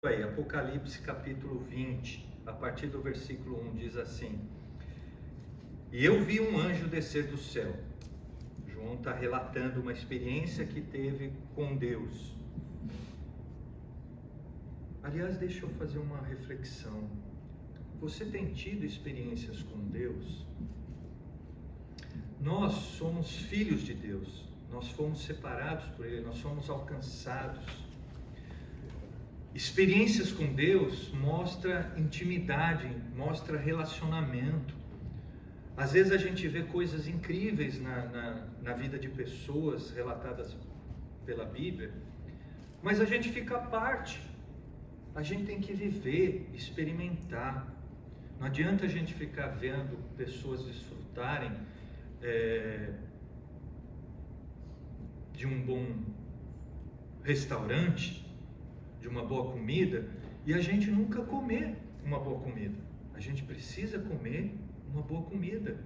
Aí, Apocalipse capítulo 20, a partir do versículo 1, diz assim: E eu vi um anjo descer do céu. João está relatando uma experiência que teve com Deus. Aliás, deixa eu fazer uma reflexão. Você tem tido experiências com Deus? Nós somos filhos de Deus. Nós fomos separados por Ele, nós somos alcançados. Experiências com Deus mostra intimidade, mostra relacionamento. Às vezes a gente vê coisas incríveis na vida de pessoas relatadas pela Bíblia, mas a gente fica à parte. A gente tem que viver, experimentar. Não adianta a gente ficar vendo pessoas desfrutarem de um bom restaurante, de uma boa comida, e a gente nunca comer uma boa comida. A gente precisa comer uma boa comida.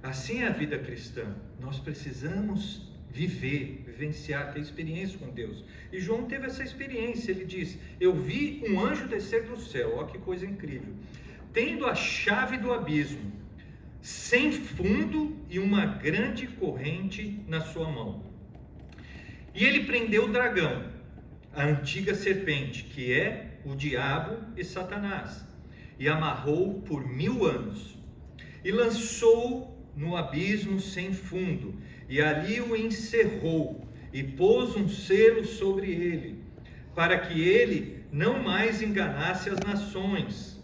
Assim é a vida cristã. Nós precisamos vivenciar, ter experiência com Deus. E João teve essa experiência. Ele diz: eu vi um anjo descer do céu. Olha que coisa incrível. Tendo a chave do abismo, sem fundo e uma grande corrente na sua mão. E ele prendeu o dragão, a antiga serpente, que é o diabo e Satanás, e amarrou por 1000 anos, e lançou no abismo sem fundo, e ali o encerrou, e pôs um selo sobre ele, para que ele não mais enganasse as nações,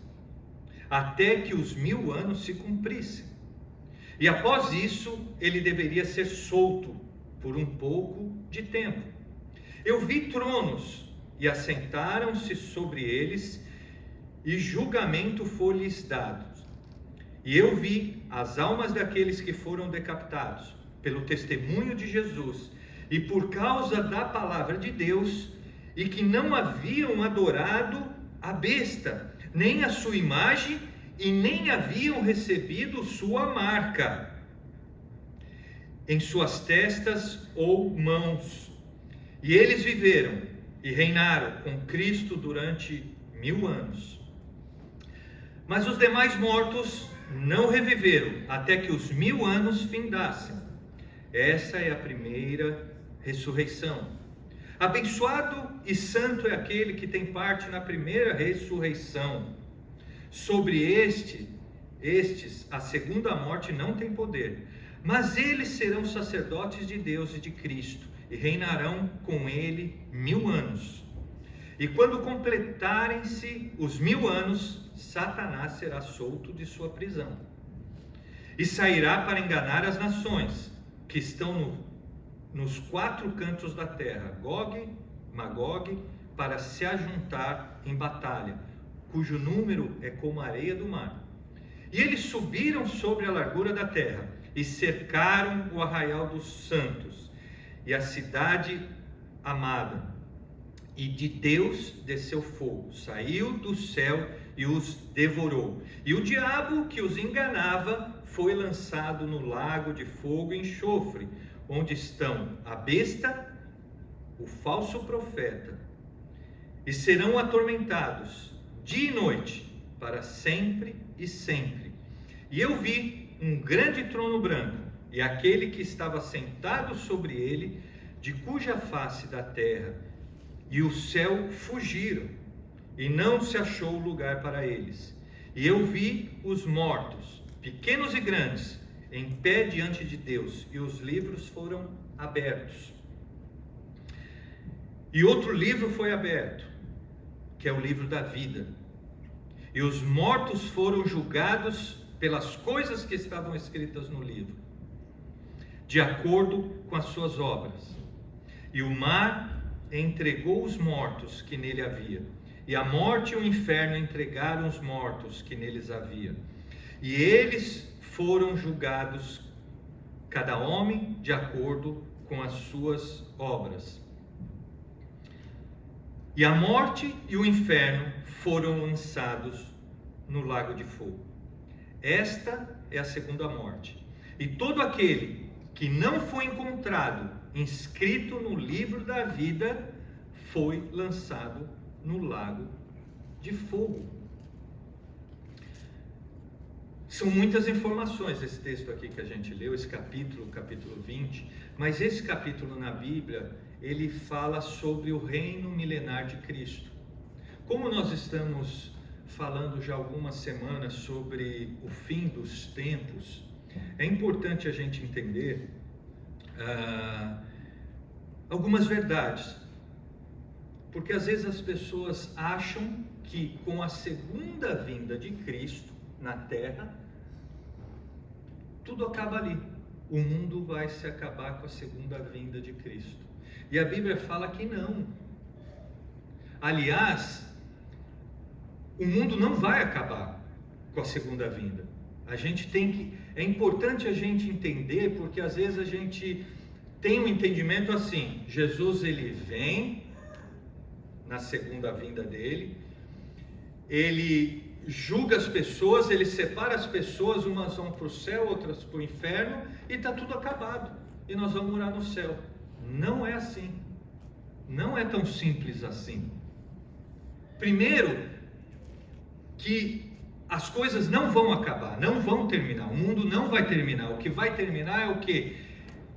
até que os 1000 anos se cumprissem. E após isso, ele deveria ser solto por um pouco de tempo. Eu vi tronos, e assentaram-se sobre eles, e julgamento foi-lhes dado. E eu vi as almas daqueles que foram decapitados pelo testemunho de Jesus e por causa da palavra de Deus, e que não haviam adorado a besta, nem a sua imagem, e nem haviam recebido sua marca em suas testas ou mãos. E eles viveram e reinaram com Cristo durante 1000 anos. Mas os demais mortos não reviveram até que os 1000 anos findassem. Essa é a primeira ressurreição. Abençoado e santo é aquele que tem parte na primeira ressurreição. Sobre estes, a segunda morte não tem poder, mas eles serão sacerdotes de Deus e de Cristo, e reinarão com ele 1000 anos. E quando completarem-se os 1000 anos, Satanás será solto de sua prisão, e sairá para enganar as nações, que estão nos 4 cantos da terra, Gog, Magog, para se ajuntar em batalha, cujo número é como a areia do mar. E eles subiram sobre a largura da terra, e cercaram o arraial dos santos, e a cidade amada. E de Deus desceu fogo, saiu do céu e os devorou. E o diabo que os enganava foi lançado no lago de fogo e enxofre, onde estão a besta, o falso profeta, e serão atormentados dia e noite, para sempre e sempre. E eu vi um grande trono branco, e aquele que estava sentado sobre ele, de cuja face da terra e o céu fugiram, e não se achou lugar para eles. E eu vi os mortos, pequenos e grandes, em pé diante de Deus, e os livros foram abertos. E outro livro foi aberto, que é o livro da vida. E os mortos foram julgados pelas coisas que estavam escritas no livro, de acordo com as suas obras. E o mar entregou os mortos que nele havia, e a morte e o inferno entregaram os mortos que neles havia. E eles foram julgados, cada homem de acordo com as suas obras. E a morte e o inferno foram lançados no lago de fogo. Esta é a segunda morte. E todo aquele que não foi encontrado inscrito no livro da vida foi lançado no lago de fogo. São muitas informações esse texto aqui que a gente leu, esse capítulo 20, mas esse capítulo na Bíblia, ele fala sobre o reino milenar de Cristo. Como nós estamos falando já algumas semanas sobre o fim dos tempos, é importante a gente entender algumas verdades, porque às vezes as pessoas acham que com a segunda vinda de Cristo na Terra, tudo acaba ali. O mundo vai se acabar com a segunda vinda de Cristo. E a Bíblia fala que não. Aliás, o mundo não vai acabar com a segunda vinda. É importante a gente entender, porque às vezes a gente tem um entendimento assim: Jesus ele vem na segunda vinda dele, ele julga as pessoas, ele separa as pessoas, umas vão para o céu, outras para o inferno, e está tudo acabado, e nós vamos morar no céu. Não é assim, não é tão simples assim. Primeiro, que as coisas não vão acabar, não vão terminar, o mundo não vai terminar. O que vai terminar é o quê?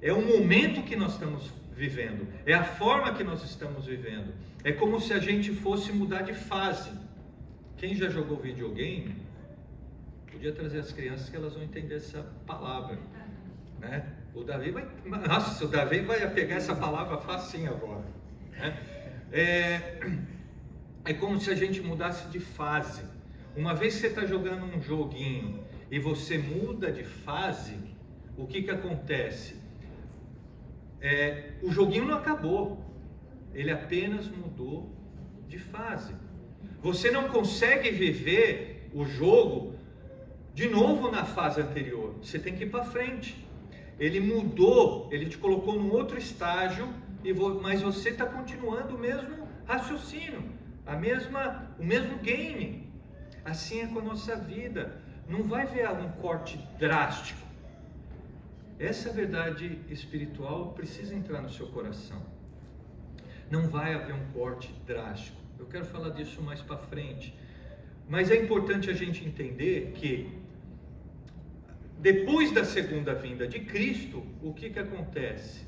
É o momento que nós estamos vivendo, é a forma que nós estamos vivendo. É como se a gente fosse mudar de fase. Quem já jogou videogame, podia trazer as crianças que elas vão entender essa palavra, né? O Davi vai pegar essa palavra facinho agora, né? É como se a gente mudasse de fase. Uma vez que você está jogando um joguinho e você muda de fase, o que acontece? O joguinho não acabou, ele apenas mudou de fase. Você não consegue viver o jogo de novo na fase anterior, você tem que ir para frente. Ele mudou, ele te colocou num outro estágio, mas você está continuando o mesmo raciocínio, o mesmo game. Assim é com a nossa vida, não vai ver um corte drástico. Essa verdade espiritual precisa entrar no seu coração. Não vai haver um corte drástico. Eu quero falar disso mais para frente. Mas é importante a gente entender que depois da segunda vinda de Cristo, o que acontece?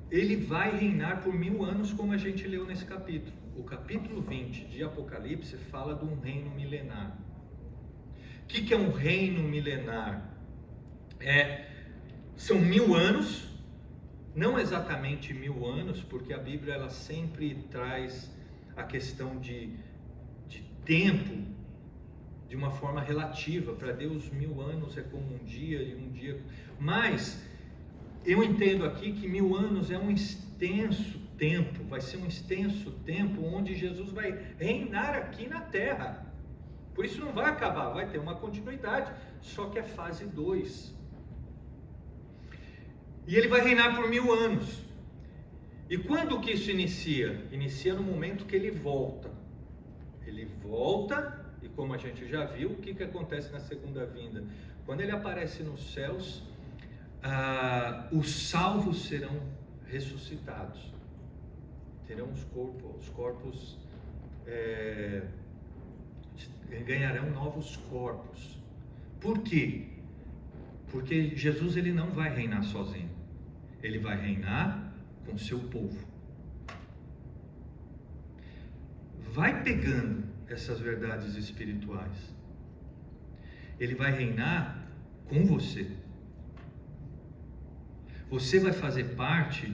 Ele vai reinar por 1000 anos, como a gente leu nesse capítulo. O capítulo 20 de Apocalipse fala de um reino milenar. O que é um reino milenar? São 1000 anos, não exatamente 1000 anos, porque a Bíblia ela sempre traz a questão de tempo de uma forma relativa. Para Deus 1000 anos é como um dia, e um dia. Mas eu entendo aqui que 1000 anos é um extenso tempo, vai ser um extenso tempo onde Jesus vai reinar aqui na terra. Por isso não vai acabar, vai ter uma continuidade, só que é fase 2. E ele vai reinar por 1000 anos. E quando que isso inicia? Inicia no momento que ele volta. Ele volta, e como a gente já viu, o que acontece na segunda vinda? Quando ele aparece nos céus, os salvos serão ressuscitados. Terão os corpos ganharão novos corpos. Por quê? Porque Jesus ele não vai reinar sozinho. Ele vai reinar com seu povo. Vai pegando essas verdades espirituais. Ele vai reinar com você. Você vai fazer parte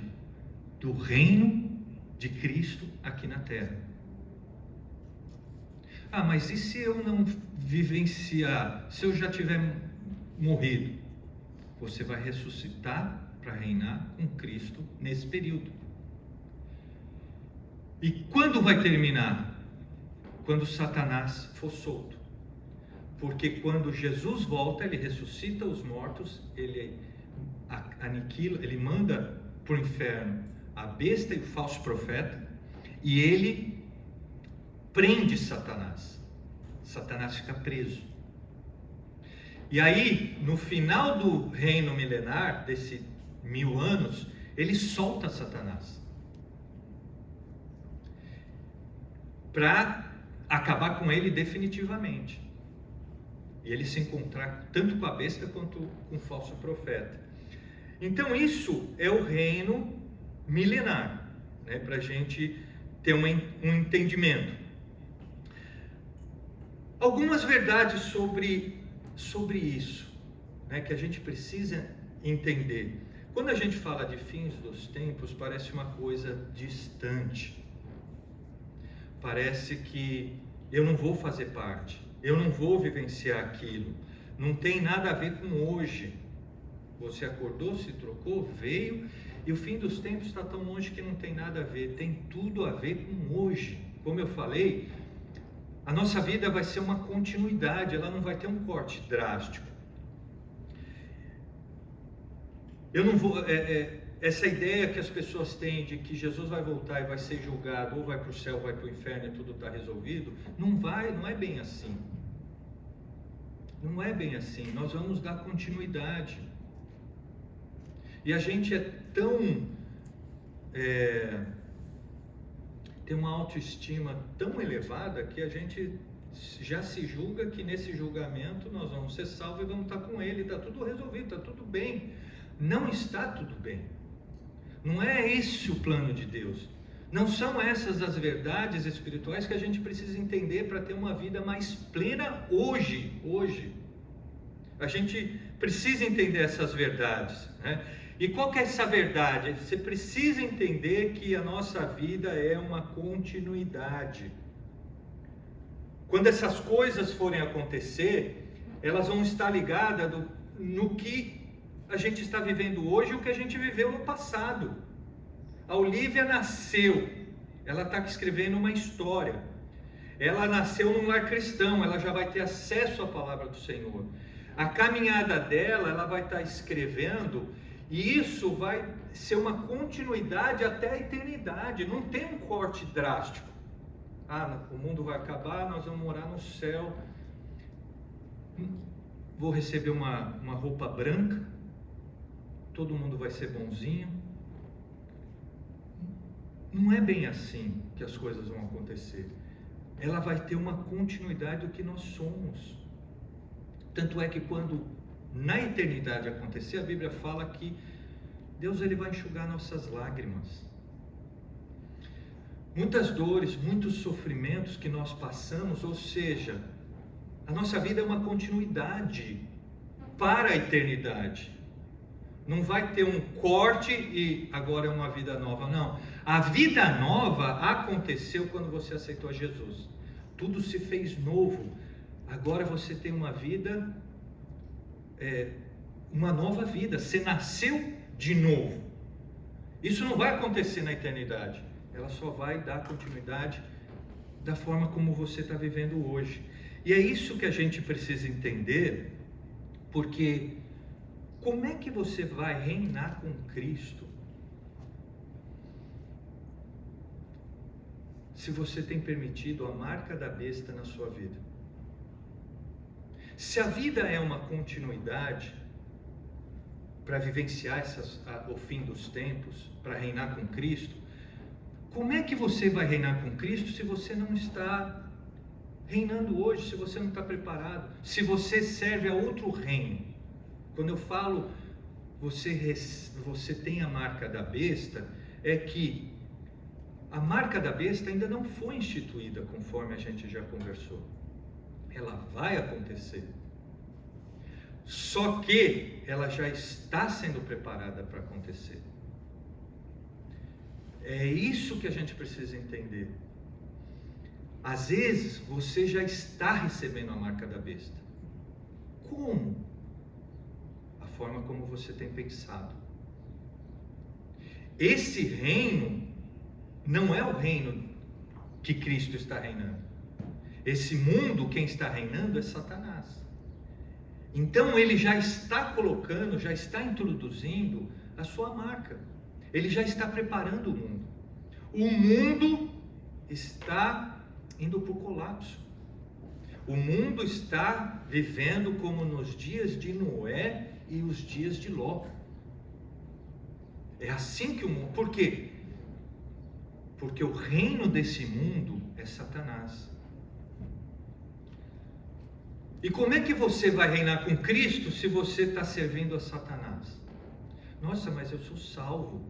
do reino de Cristo aqui na terra. Mas e se eu não vivenciar? Se eu já tiver morrido? Você vai ressuscitar para reinar com Cristo nesse período. E quando vai terminar? Quando Satanás for solto. Porque quando Jesus volta, ele ressuscita os mortos, ele aniquila, ele manda para o inferno a besta e o falso profeta, e ele prende Satanás. Satanás fica preso. E aí, no final do reino milenar, desse 1000 anos, ele solta Satanás. para acabar com ele definitivamente. E ele se encontrar tanto com a besta quanto com o falso profeta. Então isso é o reino milenar, né, para a gente ter um entendimento. Algumas verdades sobre isso, né, que a gente precisa entender. Quando a gente fala de fins dos tempos, parece uma coisa distante. Parece que eu não vou fazer parte, eu não vou vivenciar aquilo, não tem nada a ver com hoje. Você acordou, se trocou, veio, e o fim dos tempos está tão longe que não tem nada a ver, tem tudo a ver com hoje. Como eu falei, a nossa vida vai ser uma continuidade, ela não vai ter um corte drástico. Eu não vou... essa ideia que as pessoas têm de que Jesus vai voltar e vai ser julgado, ou vai para o céu, ou vai para o inferno e tudo está resolvido, não é bem assim. Não é bem assim, nós vamos dar continuidade. E a gente é tão... tem uma autoestima tão elevada que a gente já se julga que nesse julgamento nós vamos ser salvos e vamos estar com Ele, está tudo resolvido, está tudo bem. Não está tudo bem. Não é esse o plano de Deus. Não são essas as verdades espirituais que a gente precisa entender para ter uma vida mais plena hoje. A gente precisa entender essas verdades, né? E qual que é essa verdade? Você precisa entender que a nossa vida é uma continuidade. Quando essas coisas forem acontecer, elas vão estar ligadas no que a gente está vivendo hoje e o que a gente viveu no passado. A Olivia nasceu, ela está escrevendo uma história. Ela nasceu num lar cristão, ela já vai ter acesso à palavra do Senhor. A caminhada dela, ela vai estar escrevendo, e isso vai ser uma continuidade até a eternidade. Não tem um corte drástico. O mundo vai acabar, nós vamos morar no céu. Vou receber uma roupa branca. Todo mundo vai ser bonzinho. Não é bem assim que as coisas vão acontecer. Ela vai ter uma continuidade do que nós somos. Tanto é que quando na eternidade acontecer, a Bíblia fala que Deus ele vai enxugar nossas lágrimas. Muitas dores, muitos sofrimentos que nós passamos, ou seja, a nossa vida é uma continuidade para a eternidade. Não vai ter um corte e agora é uma vida nova, não. A vida nova aconteceu quando você aceitou Jesus. Tudo se fez novo. Agora você tem uma vida, uma nova vida. Você nasceu de novo. Isso não vai acontecer na eternidade. Ela só vai dar continuidade da forma como você está vivendo hoje. E é isso que a gente precisa entender, porque como é que você vai reinar com Cristo se você tem permitido a marca da besta na sua vida? Se a vida é uma continuidade para vivenciar o fim dos tempos, para reinar com Cristo, como é que você vai reinar com Cristo se você não está reinando hoje, se você não está preparado, se você serve a outro reino? Quando eu falo você tem a marca da besta, é que a marca da besta ainda não foi instituída, conforme a gente já conversou. Ela vai acontecer. Só que ela já está sendo preparada para acontecer. É isso que a gente precisa entender. Às vezes você já está recebendo a marca da besta. Como? A forma como você tem pensado. Esse reino não é o reino que Cristo está reinando. Esse mundo, quem está reinando é Satanás. Então ele já está colocando, já está introduzindo a sua marca. Ele já está preparando o mundo. O mundo está indo para o colapso. O mundo está vivendo como nos dias de Noé e os dias de Ló. É assim que o mundo... Por quê? Porque o reino desse mundo é Satanás. E como é que você vai reinar com Cristo se você está servindo a Satanás? Nossa, mas eu sou salvo.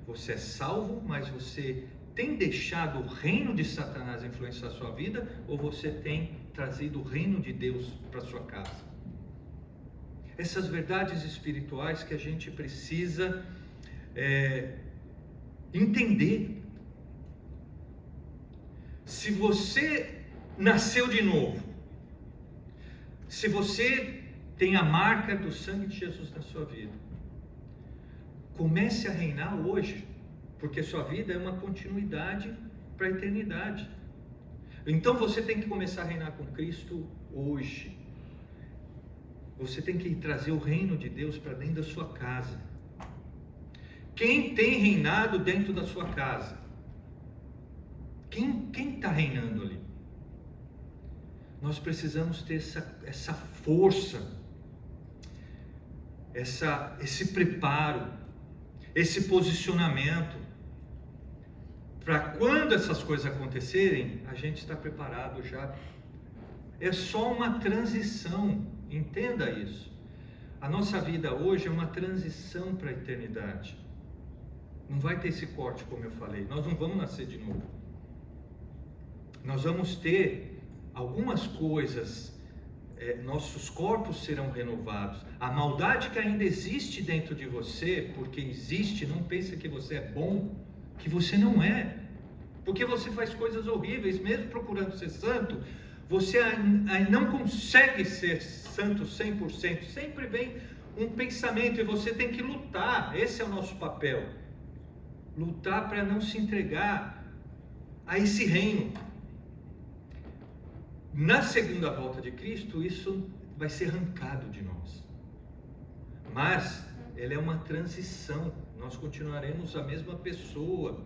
Você é salvo, mas você tem deixado o reino de Satanás influenciar a sua vida, ou você tem trazido o reino de Deus para sua casa? Essas verdades espirituais que a gente precisa entender. Se você nasceu de novo, se você tem a marca do sangue de Jesus na sua vida, comece a reinar hoje, porque sua vida é uma continuidade para a eternidade. Então você tem que começar a reinar com Cristo hoje. Você tem que trazer o reino de Deus para dentro da sua casa. Quem tem reinado dentro da sua casa? Quem está reinando ali? Nós precisamos ter essa força, esse preparo, esse posicionamento, para quando essas coisas acontecerem, a gente está preparado já. É só uma transição, entenda isso. A nossa vida hoje é uma transição para a eternidade. Não vai ter esse corte, como eu falei. Nós não vamos nascer de novo. Nós vamos ter algumas coisas, nossos corpos serão renovados. A maldade que ainda existe dentro de você, porque existe, não pense que você é bom, que você não é. Porque você faz coisas horríveis, mesmo procurando ser santo, você não consegue ser santo 100%. Sempre vem um pensamento e você tem que lutar. Esse é o nosso papel. Lutar para não se entregar a esse reino. Na segunda volta de Cristo, isso vai ser arrancado de nós. Mas ela é uma transição. Nós continuaremos a mesma pessoa,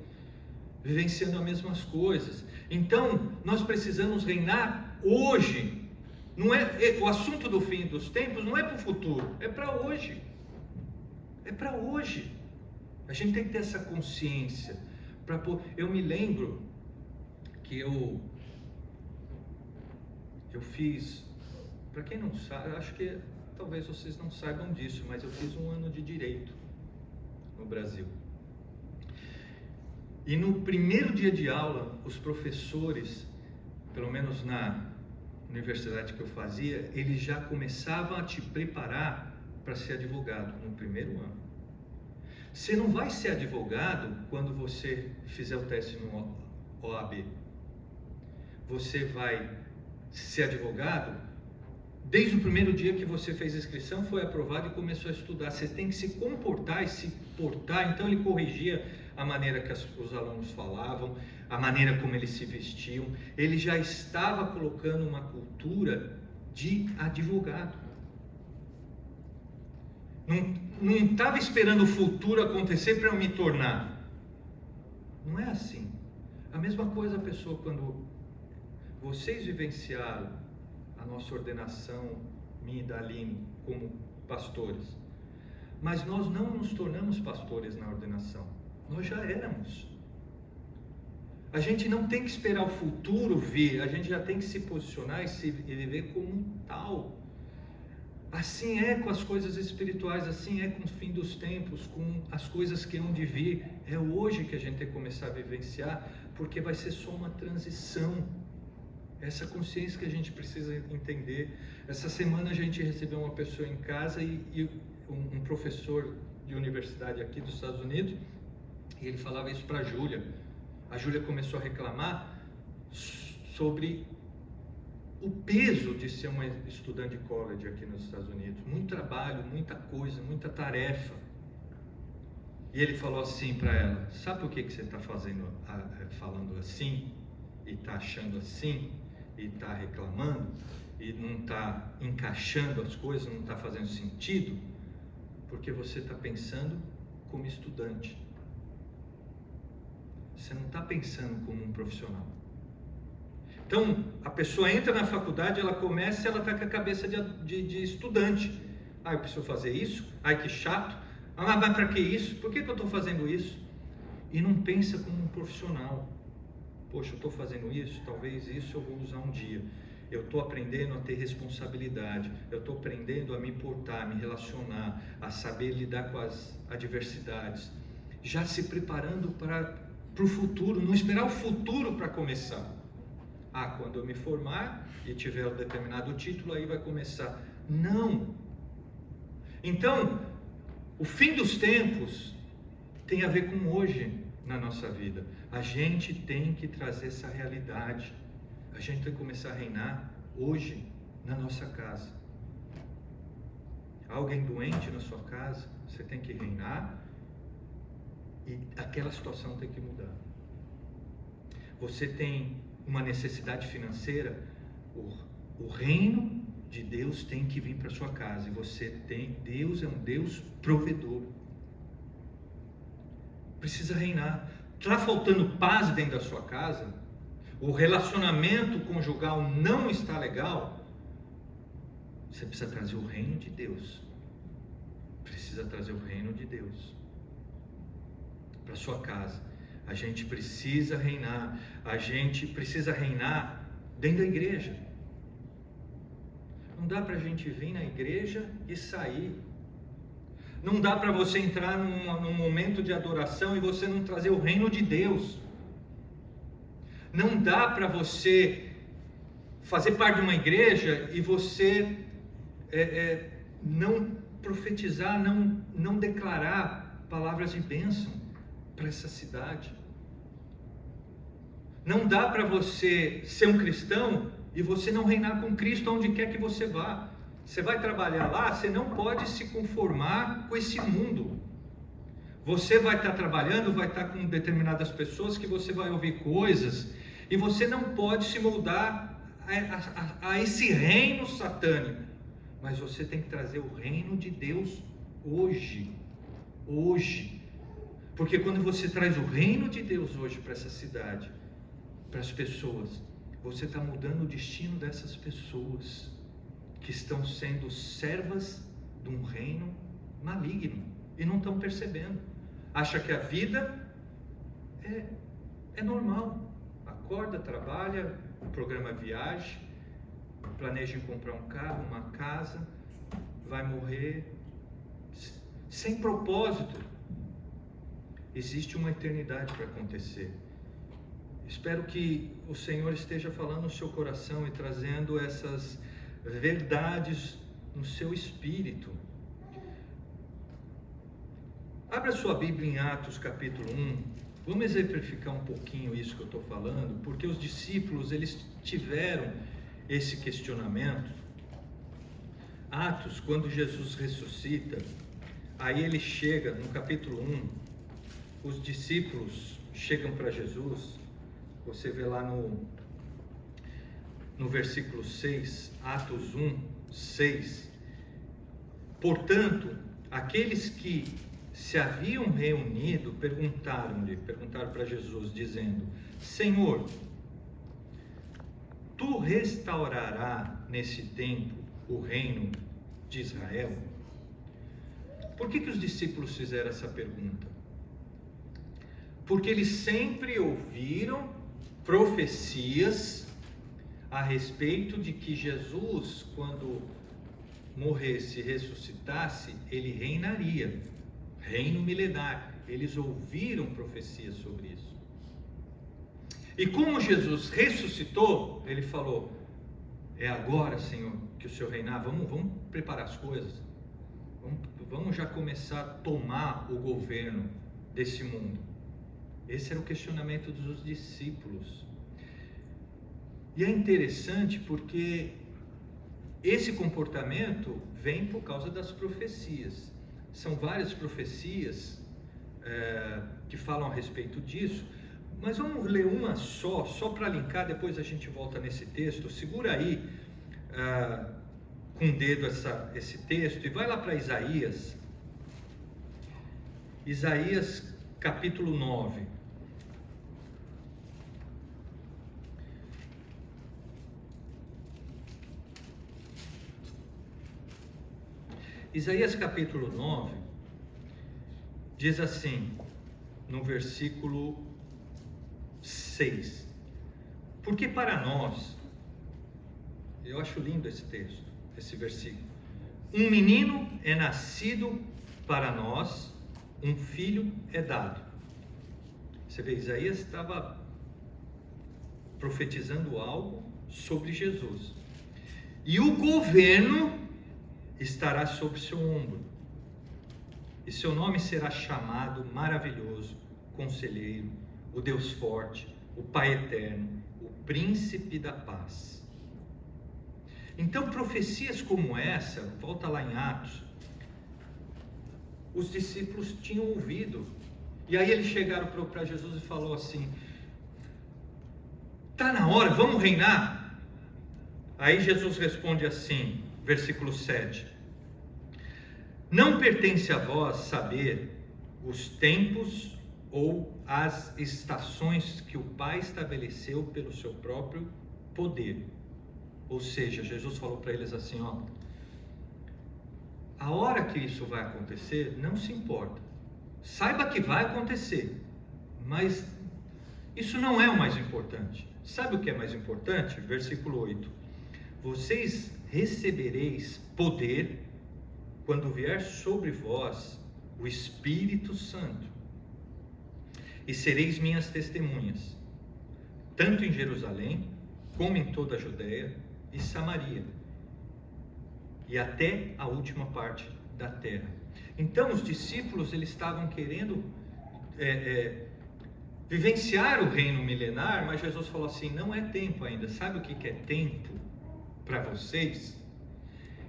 vivenciando as mesmas coisas. Então, nós precisamos reinar hoje. Não é o assunto do fim dos tempos, não é para o futuro, é para hoje. É para hoje. A gente tem que ter essa consciência. Eu me lembro que eu fiz, para quem não sabe, acho que talvez vocês não saibam disso, mas eu fiz um ano de Direito no Brasil. E no primeiro dia de aula, os professores, pelo menos na universidade que eu fazia, eles já começavam a te preparar para ser advogado no primeiro ano. Você não vai ser advogado quando você fizer o teste no OAB. Você vai ser advogado desde o primeiro dia que você fez a inscrição, foi aprovado e começou a estudar. Você tem que se comportar e se portar. Então ele corrigia a maneira que os alunos falavam, a maneira como eles se vestiam. Ele já estava colocando uma cultura de advogado. Não estava esperando o futuro acontecer para eu me tornar. Não é assim. A mesma coisa a pessoa quando vocês vivenciaram a nossa ordenação, minha e da Aline, como pastores. Mas nós não nos tornamos pastores na ordenação. Nós já éramos. A gente não tem que esperar o futuro vir, a gente já tem que se posicionar e viver como um tal. Assim é com as coisas espirituais, assim é com o fim dos tempos, com as coisas que hão de vir. É hoje que a gente tem que começar a vivenciar, porque vai ser só uma transição. Essa consciência que a gente precisa entender. Essa semana a gente recebeu uma pessoa em casa e um professor de universidade aqui dos Estados Unidos, e ele falava isso para a Júlia. A Júlia começou a reclamar sobre o peso de ser uma estudante de college aqui nos Estados Unidos. Muito trabalho, muita coisa, muita tarefa. E ele falou assim para ela: sabe por que você está falando assim? E está achando assim? E está reclamando? E não está encaixando as coisas? Não está fazendo sentido? Porque você está pensando como estudante. Você não está pensando como um profissional. Então, a pessoa entra na faculdade, ela começa, ela está com a cabeça de estudante. Ah, eu preciso fazer isso? Ai, que chato. Ah, mas para que isso? Por que eu estou fazendo isso? E não pensa como um profissional. poxa, eu estou fazendo isso, talvez isso eu vou usar um dia. Eu estou aprendendo a ter responsabilidade, eu estou aprendendo a me importar, me relacionar, a saber lidar com as adversidades, já se preparando para o futuro, não esperar o futuro para começar. Quando eu me formar e tiver um determinado título, aí vai começar. Não! Então, o fim dos tempos tem a ver com hoje na nossa vida. A gente tem que trazer essa realidade. A gente tem que começar a reinar hoje na nossa casa. Alguém doente na sua casa, você tem que reinar e aquela situação tem que mudar. Você tem uma necessidade financeira, o reino de Deus tem que vir para sua casa. E Deus é um Deus provedor. Precisa reinar. Está faltando paz dentro da sua casa? O relacionamento conjugal não está legal? Você precisa trazer o reino de Deus. Precisa trazer o reino de Deus para sua casa. A gente precisa reinar. A gente precisa reinar dentro da igreja. Não dá para a gente vir na igreja e sair. Não dá para você entrar num momento de adoração e você não trazer o reino de Deus. Não dá para você fazer parte de uma igreja e você não profetizar, não declarar palavras de bênção para essa cidade. Não dá para você ser um cristão e você não reinar com Cristo onde quer que você vá. Você vai trabalhar lá, você não pode se conformar com esse mundo. Você vai estar trabalhando, vai estar com determinadas pessoas que você vai ouvir coisas, e você não pode se moldar a esse reino satânico. Mas você tem que trazer o reino de Deus hoje. Hoje. Porque quando você traz o reino de Deus hoje para essa cidade, para as pessoas, você está mudando o destino dessas pessoas que estão sendo servas de um reino maligno e não estão percebendo. Acha que a vida é normal. Acorda, trabalha, programa viagem, planeja em comprar um carro, uma casa, vai morrer sem propósito. Existe uma eternidade para acontecer. Espero que o Senhor esteja falando no seu coração e trazendo essas verdades no seu espírito. Abra sua Bíblia em Atos capítulo 1. Vamos exemplificar um pouquinho isso que eu estou falando, porque os discípulos, eles tiveram esse questionamento. Atos, quando Jesus ressuscita, aí ele chega no capítulo 1, os discípulos chegam para Jesus, você vê lá no versículo 6, Atos 1, 6. Portanto, aqueles que se haviam reunido perguntaram para Jesus, dizendo: Senhor, tu restaurarás nesse tempo o reino de Israel? Por que os discípulos fizeram essa pergunta? Porque eles sempre ouviram profecias a respeito de que Jesus, quando morresse e ressuscitasse, ele reinaria, reino milenar. Eles ouviram profecias sobre isso. E como Jesus ressuscitou, ele falou: é agora, Senhor, que o Senhor reinar. Vamos preparar as coisas. Vamos já começar a tomar o governo desse mundo. Esse era o questionamento dos discípulos. E é interessante porque esse comportamento vem por causa das profecias. São várias profecias que falam a respeito disso. Mas vamos ler uma só para linkar, depois a gente volta nesse texto. Segura aí com o dedo esse texto e vai lá para Isaías. Isaías capítulo 9. Isaías capítulo 9 diz assim, no versículo 6: Porque para nós, eu acho lindo esse texto, esse versículo. Um menino é nascido para nós, um filho é dado. Você vê, Isaías estava profetizando algo sobre Jesus. E o governo estará sobre seu ombro. E seu nome será chamado Maravilhoso, Conselheiro, o Deus Forte, o Pai Eterno, o Príncipe da Paz. Então, profecias como essa, volta lá em Atos, os discípulos tinham ouvido. E aí eles chegaram para Jesus e falou assim: está na hora, vamos reinar? Aí Jesus responde assim, versículo 7: não pertence a vós saber os tempos ou as estações que o Pai estabeleceu pelo seu próprio poder. Ou seja, Jesus falou para eles assim, ó, a hora que isso vai acontecer, não se importa. Saiba que vai acontecer, mas isso não é o mais importante. Sabe o que é mais importante? Versículo 8: vocês recebereis poder quando vier sobre vós o Espírito Santo, e sereis minhas testemunhas, tanto em Jerusalém, como em toda a Judeia e Samaria, e até a última parte da terra. Então os discípulos, eles estavam querendo vivenciar o reino milenar, mas Jesus falou assim, não é tempo ainda. Sabe o que é tempo para vocês?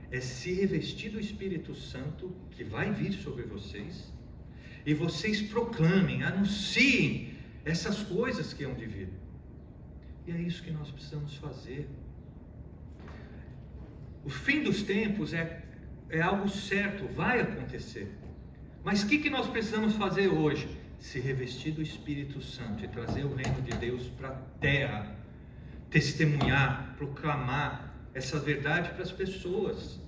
É se revestir do Espírito Santo, que vai vir sobre vocês, e vocês proclamem, anunciem essas coisas que hão de vir. E é isso que nós precisamos fazer. O fim dos tempos é algo certo, vai acontecer. Mas o que nós precisamos fazer hoje? Se revestir do Espírito Santo e trazer o reino de Deus para a terra, testemunhar, proclamar essa verdade para as pessoas.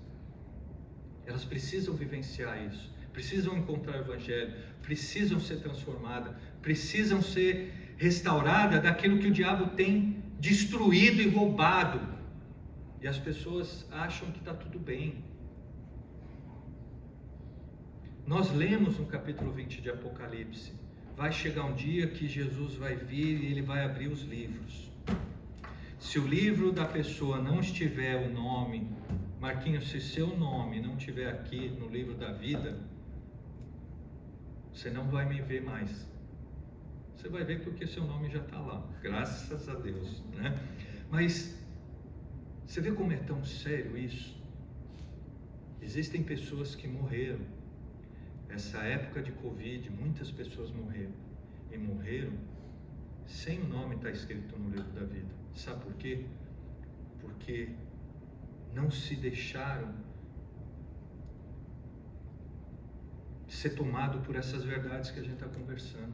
Elas precisam vivenciar isso, precisam encontrar o Evangelho, precisam ser transformadas, precisam ser restauradas daquilo que o diabo tem destruído e roubado. E as pessoas acham que está tudo bem. Nós lemos no capítulo 20 de Apocalipse, vai chegar um dia que Jesus vai vir e ele vai abrir os livros. Se o livro da pessoa não estiver o nome, Marquinhos, se seu nome não estiver aqui no livro da vida, você não vai me ver mais. Você vai ver porque seu nome já está lá, graças a Deus, né? Mas você vê como é tão sério isso? Existem pessoas que morreram. Essa época de Covid, muitas pessoas morreram. E morreram sem o nome estar escrito no livro da vida. Sabe por quê? Porque não se deixaram ser tomado por essas verdades que a gente está conversando.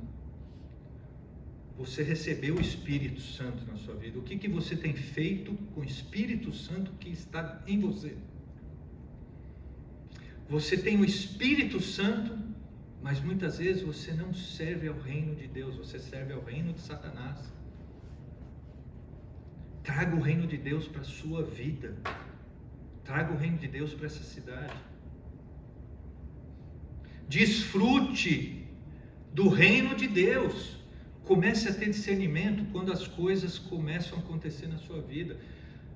Você recebeu o Espírito Santo na sua vida. O que você tem feito com o Espírito Santo que está em você? Você tem o Espírito Santo, mas muitas vezes você não serve ao reino de Deus, você serve ao reino de Satanás. Traga o reino de Deus para a sua vida. Traga o reino de Deus para essa cidade. Desfrute do reino de Deus. Comece a ter discernimento quando as coisas começam a acontecer na sua vida.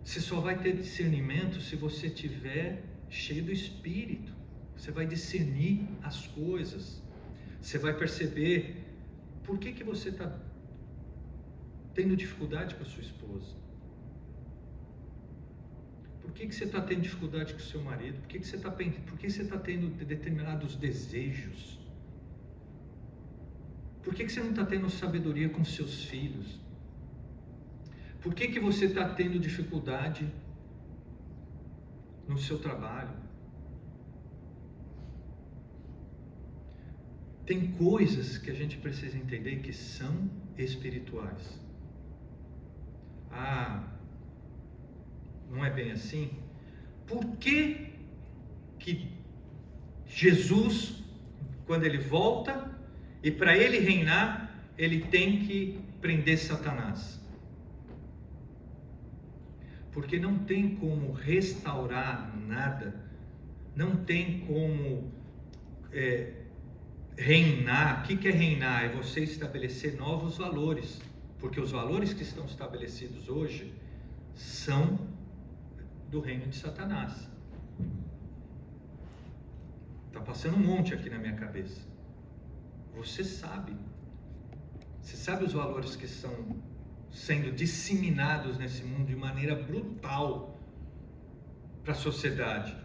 Você só vai ter discernimento se você estiver cheio do Espírito. Você vai discernir as coisas. Você vai perceber por que você está tendo dificuldade com a sua esposa. Por que você está tendo dificuldade com o seu marido? Por que você está tendo determinados desejos? Por que você não está tendo sabedoria com seus filhos? Por que você está tendo dificuldade no seu trabalho? Tem coisas que a gente precisa entender que são espirituais. Não é bem assim? Por que Jesus, quando ele volta, e para ele reinar, ele tem que prender Satanás? porque não tem como restaurar nada, não tem como reinar. O que é reinar? É você estabelecer novos valores, porque os valores que estão estabelecidos hoje são do reino de Satanás. Está passando um monte aqui na minha cabeça. Você sabe os valores que estão sendo disseminados nesse mundo de maneira brutal para a sociedade,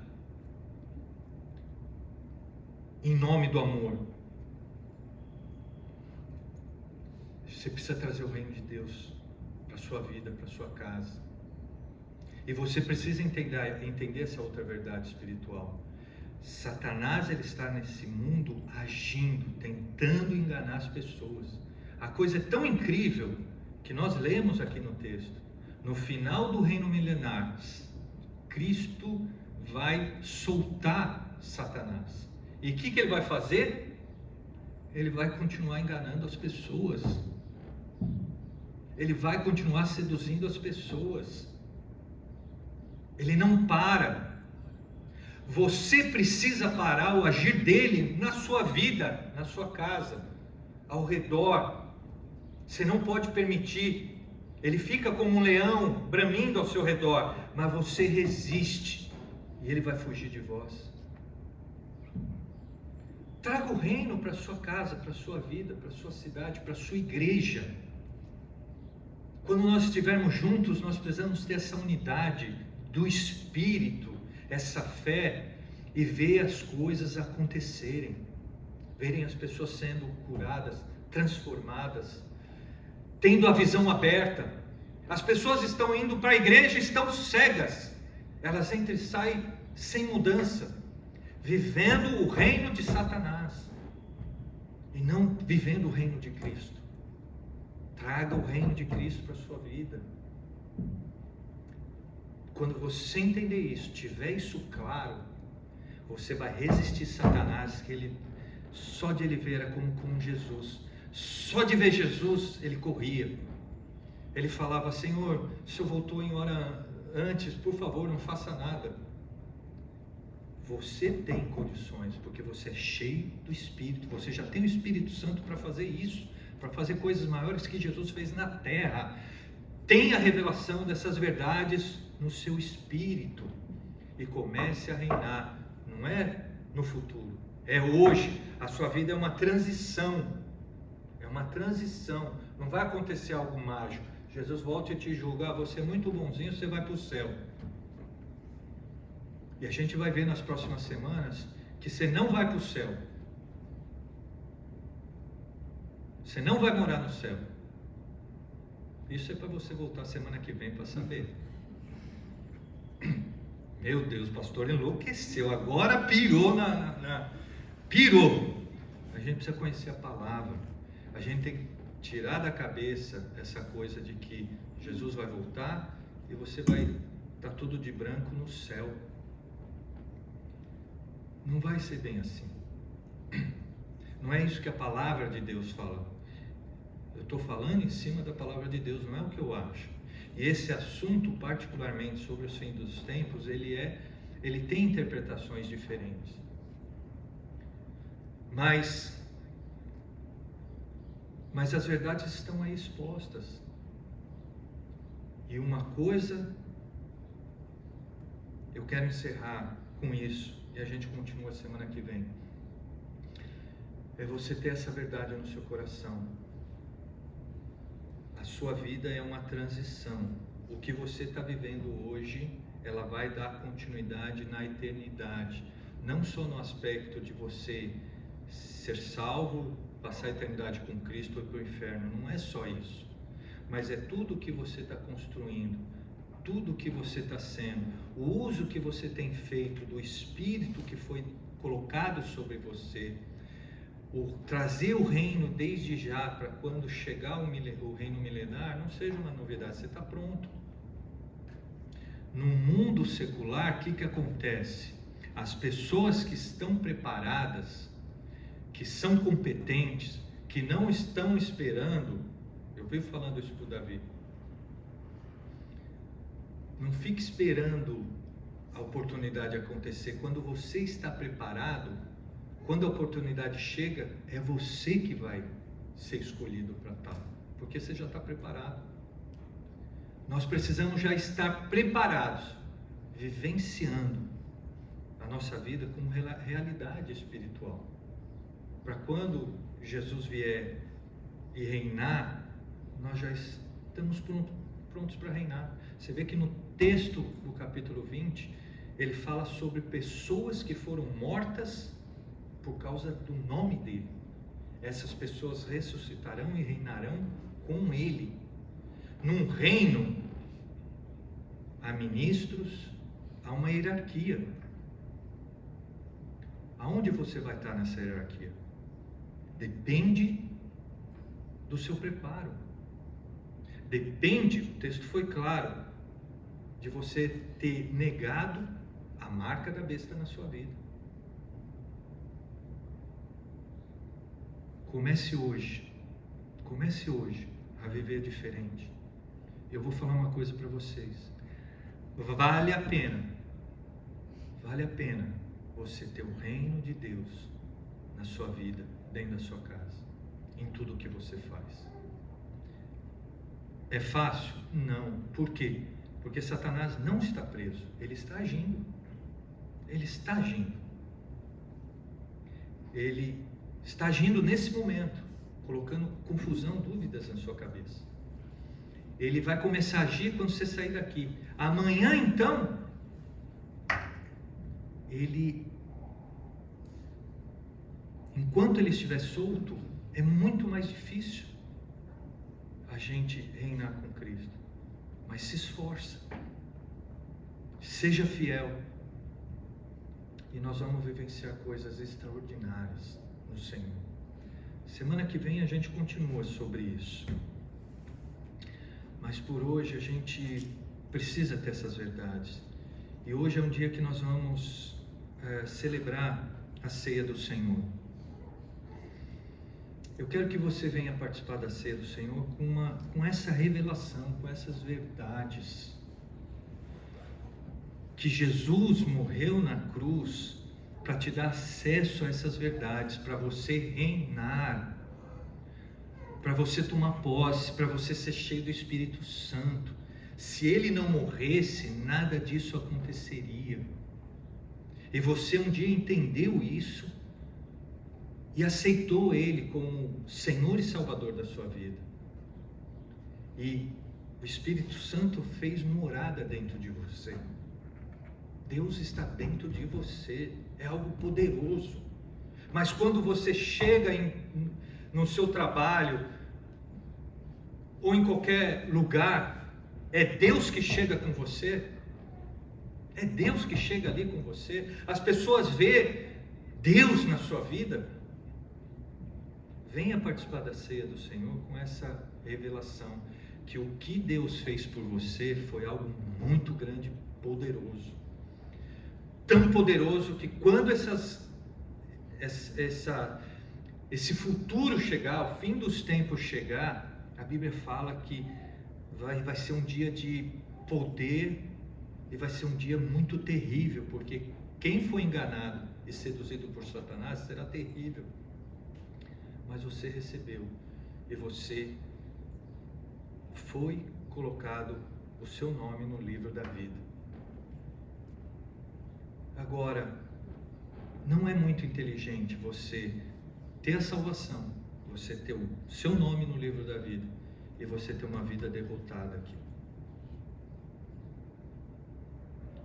em nome do amor. Você precisa trazer o reino de Deus para a sua vida, para a sua casa. E você precisa entender essa outra verdade espiritual. Satanás, ele está nesse mundo agindo, tentando enganar as pessoas. A coisa é tão incrível que nós lemos aqui no texto. No final do reino milenar, Cristo vai soltar Satanás. E o que ele vai fazer? Ele vai continuar enganando as pessoas. Ele vai continuar seduzindo as pessoas. Ele não para. Você precisa parar o agir dele na sua vida, na sua casa, ao redor. Você não pode permitir. Ele fica como um leão bramindo ao seu redor, mas você resiste e ele vai fugir de vós. Traga o reino para a sua casa, para a sua vida, para a sua cidade, para a sua igreja. Quando nós estivermos juntos, nós precisamos ter essa unidade do Espírito, essa fé, e ver as coisas acontecerem, verem as pessoas sendo curadas, transformadas, tendo a visão aberta. As pessoas estão indo para a igreja, estão cegas, elas entram e saem sem mudança, vivendo o reino de Satanás e não vivendo o reino de Cristo. Traga o reino de Cristo para a sua vida. Quando você entender isso, tiver isso claro, você vai resistir Satanás, que ele, só de ele ver era como Jesus. Só de ver Jesus, ele corria. Ele falava: Senhor, o Senhor voltou em hora antes, por favor, não faça nada. Você tem condições, porque você é cheio do Espírito. Você já tem o Espírito Santo para fazer isso, para fazer coisas maiores que Jesus fez na terra. Tenha a revelação dessas verdades no seu espírito e comece a reinar. Não é no futuro, é hoje. A sua vida é uma transição. É uma transição. Não vai acontecer algo mágico. Jesus volta e te julga: você é muito bonzinho, você vai para o céu. E a gente vai ver nas próximas semanas que você não vai para o céu. Você não vai morar no céu. Isso é para você voltar semana que vem para saber. Meu Deus, o pastor enlouqueceu. Agora pirou pirou. A gente precisa conhecer a palavra. A gente tem que tirar da cabeça essa coisa de que Jesus vai voltar e você vai estar tudo de branco no céu. Não vai ser bem assim. Não é isso que a palavra de Deus fala. Eu estou falando em cima da palavra de Deus, não é o que eu acho. E esse assunto, particularmente sobre os fins dos tempos, ele tem interpretações diferentes. Mas as verdades estão aí expostas. E uma coisa, eu quero encerrar com isso, e a gente continua semana que vem. É você ter essa verdade no seu coração. A sua vida é uma transição. O que você está vivendo hoje, ela vai dar continuidade na eternidade. Não só no aspecto de você ser salvo, passar a eternidade com Cristo ou para o inferno. Não é só isso. Mas é tudo que você está construindo, tudo que você está sendo, o uso que você tem feito do Espírito que foi colocado sobre você, trazer o reino desde já, para quando chegar o reino milenar, não seja uma novidade, você está pronto. No mundo secular, o que acontece? As pessoas que estão preparadas, que são competentes, que não estão esperando, eu vivo falando isso para o Davi, Não fique esperando a oportunidade acontecer. Quando você está preparado, quando a oportunidade chega, é você que vai ser escolhido para tal, porque você já está preparado. Nós precisamos já estar preparados, vivenciando a nossa vida como realidade espiritual, para quando Jesus vier e reinar, nós já estamos prontos para reinar. Você vê que no texto do capítulo 20, ele fala sobre pessoas que foram mortas por causa do nome dele. Essas pessoas ressuscitarão e reinarão com ele. Num reino, há ministros, há uma hierarquia. Aonde você vai estar nessa hierarquia? Depende do seu preparo. Depende, o texto foi claro, de você ter negado a marca da besta na sua vida. Comece hoje a viver diferente. Eu vou falar uma coisa para vocês. Vale a pena você ter o reino de Deus na sua vida, dentro da sua casa, em tudo o que você faz. É fácil? Não. Por quê? Porque Satanás não está preso, ele está agindo. Ele está agindo. Ele está agindo nesse momento, colocando confusão, dúvidas na sua cabeça. Ele vai começar a agir quando você sair daqui. Amanhã, então, enquanto ele estiver solto, é muito mais difícil a gente reinar com Cristo. Mas se esforça, seja fiel, e nós vamos vivenciar coisas extraordinárias no Senhor. Semana que vem a gente continua sobre isso. Mas por hoje a gente precisa ter essas verdades. E hoje é um dia que nós vamos celebrar a ceia do Senhor. Eu quero que você venha participar da ceia do Senhor com essa revelação, com essas verdades. Que Jesus morreu na cruz para te dar acesso a essas verdades, para você reinar, para você tomar posse, para você ser cheio do Espírito Santo. Se ele não morresse, nada disso aconteceria. E você um dia entendeu isso e aceitou ele como Senhor e Salvador da sua vida. E o Espírito Santo fez morada dentro de você. Deus está dentro de você, é algo poderoso. Mas quando você chega no seu trabalho, ou em qualquer lugar, é Deus que chega com você, é Deus que chega ali com você, as pessoas veem Deus na sua vida. Venha participar da ceia do Senhor com essa revelação, que o que Deus fez por você foi algo muito grande, poderoso. Tão poderoso que quando esse futuro chegar, o fim dos tempos chegar, a Bíblia fala que vai ser um dia de poder e vai ser um dia muito terrível, porque quem foi enganado e seduzido por Satanás será terrível. Mas você recebeu e você foi colocado o seu nome no livro da vida. Agora, não é muito inteligente você ter a salvação, você ter o seu nome no livro da vida e você ter uma vida derrotada aqui.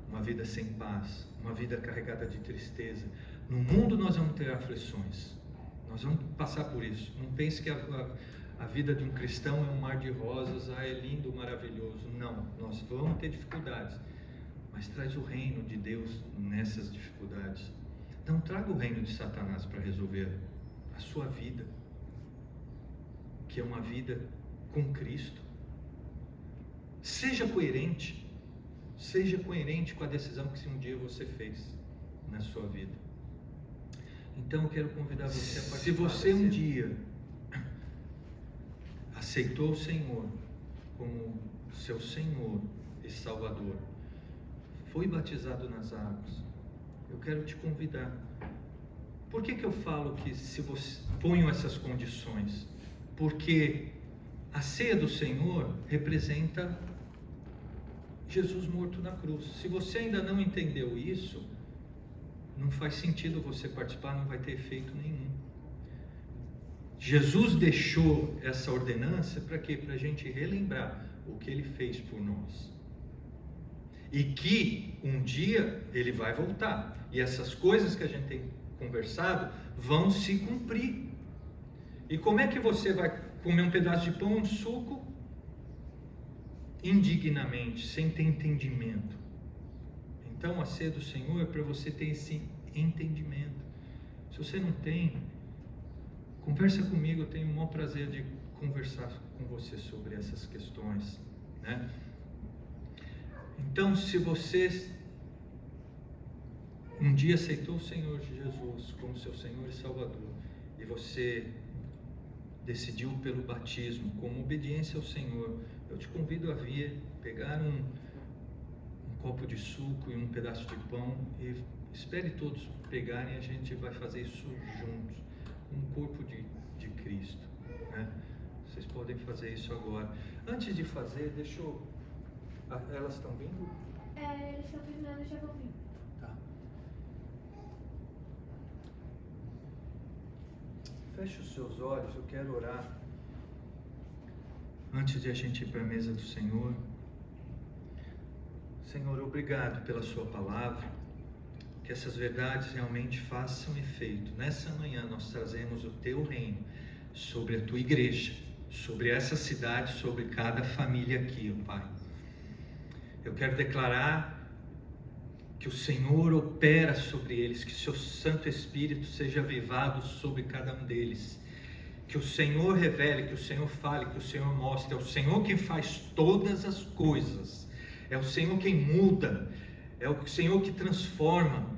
Uma vida sem paz, uma vida carregada de tristeza. No mundo nós vamos ter aflições, nós vamos passar por isso. Não pense que a vida de um cristão é um mar de rosas, é lindo, maravilhoso. Não, nós vamos ter dificuldades. Mas traz o reino de Deus nessas dificuldades. Não traga o reino de Satanás para resolver a sua vida, que é uma vida com Cristo. Seja coerente com a decisão que um dia você fez na sua vida. Então eu quero convidar você a participar. Se você um dia aceitou o Senhor como seu Senhor e e Salvador, foi batizado nas águas, eu quero te convidar. Por que eu falo que se você ponham essas condições? Porque a ceia do Senhor representa Jesus morto na cruz. Se você ainda não entendeu isso, não faz sentido você participar, não vai ter efeito nenhum. Jesus deixou essa ordenança para quê? Para a gente relembrar o que Ele fez por nós. E que um dia Ele vai voltar. E essas coisas que a gente tem conversado vão se cumprir. E como é que você vai comer um pedaço de pão, um suco, indignamente, sem ter entendimento? Então a ceia do Senhor é para você ter esse entendimento. Se você não tem, conversa comigo, eu tenho o maior prazer de conversar com você sobre essas questões, né? Então, se você um dia aceitou o Senhor Jesus como seu Senhor e Salvador, e você decidiu pelo batismo, como obediência ao Senhor, eu te convido a vir, pegar um copo de suco e um pedaço de pão, e espere todos pegarem, a gente vai fazer isso juntos, um corpo de Cristo, né? Vocês podem fazer isso agora. Antes de fazer, deixa eu... Elas estão vindo? Eles estão terminando e já vão vir. Tá. Feche os seus olhos, eu quero orar. Antes de a gente ir para a mesa do Senhor. Senhor, obrigado pela sua palavra. Que essas verdades realmente façam efeito. Nessa manhã nós trazemos o teu reino sobre a tua igreja, sobre essa cidade, sobre cada família aqui, ó Pai. Eu quero declarar que o Senhor opera sobre eles, que seu Santo Espírito seja avivado sobre cada um deles, que o Senhor revele, que o Senhor fale, que o Senhor mostre. É o Senhor quem faz todas as coisas, é o Senhor quem muda, é o Senhor que transforma.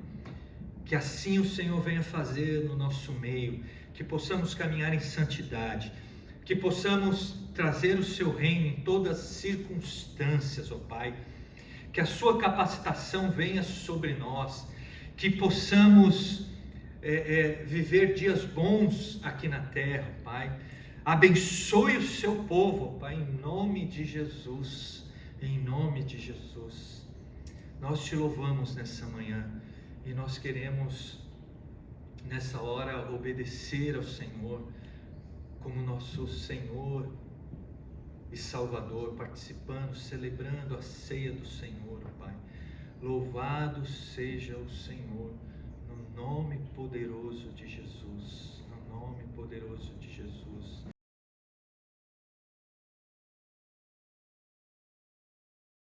Que assim o Senhor venha fazer no nosso meio, que possamos caminhar em santidade, que possamos trazer o seu reino em todas as circunstâncias, ó Pai. Que a sua capacitação venha sobre nós, que possamos viver dias bons aqui na terra, Pai. Abençoe o seu povo, Pai, em nome de Jesus, em nome de Jesus. Nós te louvamos nessa manhã e nós queremos nessa hora obedecer ao Senhor como nosso Senhor e Salvador, participando, celebrando a ceia do Senhor, Pai. Louvado seja o Senhor, no nome poderoso de Jesus, no nome poderoso de Jesus.